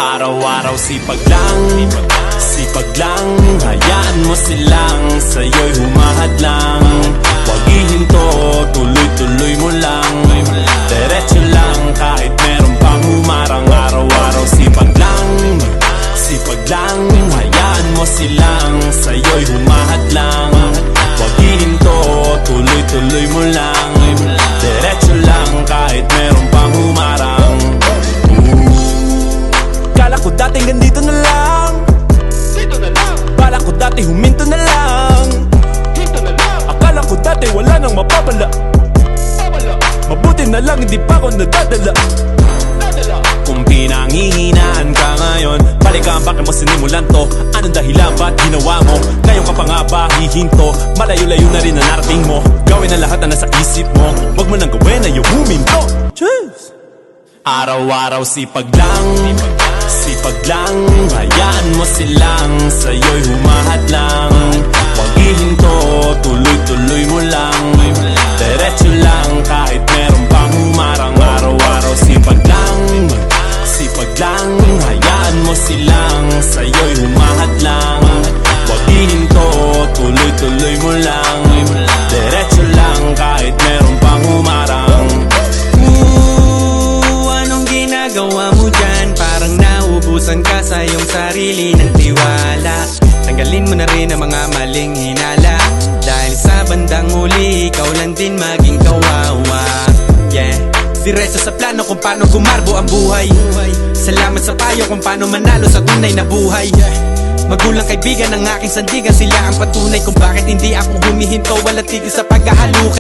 Araw-araw sipag lang, hayaan mo silang sa'yo'y humahadlang. Huwag ihinto, tuloy-tuloy mo lang, diretso lang kahit meron pang humarang. Araw-araw sipag lang, hayaan mo silang sa'yo'y humahadlang. Huwag ihinto, tuloy-tuloy mo lang, diretso lang kahit meron pang humarang. Kala ko dati ganito na lang, bala ko dati huminto na lang, akala ko dati wala nang mapapala, mabuti na lang hindi pa ako nadadala. Kung pinanghihinaan ka ngayon, balikan bakit mo sinimulan to? Anong dahilan ba't ginawa mo? Ngayon ka pa nga ba hihinto? Malayo-layo na rin ang narating mo. Gawin ang lahat na nasa isip mo, wag mo nang gawin na yung huminto. Cheers! Araw-araw sipag lang, hayaan mo silang sa'yo'y humahadlang. Huwag ihinto, tuloy-tuloy mo lang, diretso lang kahit meron pang humarang. Araw-araw sipag lang, hayaan mo silang sa'yo'y humahadlang. Huwag ihinto, tuloy-tuloy mo lang, diretso lang kahit meron pang humarang. Anong ginagawa mo dyan? Parang naubusan ka sa iyong sarili ng tiwala. Tanggalin mo na rin ang mga maling hinala, dahil sa bandang huli ikaw lang din maging kawawa. Yeah, diretso sa plano kung paano gumarbo ang buhay. Salamat sa payo kung paano manalo sa tunay na buhay. Magulang kaibigan ng aking sandigan, sila ang patunay kung bakit hindi ako humihinto. Wala tigil sa paghahalukay.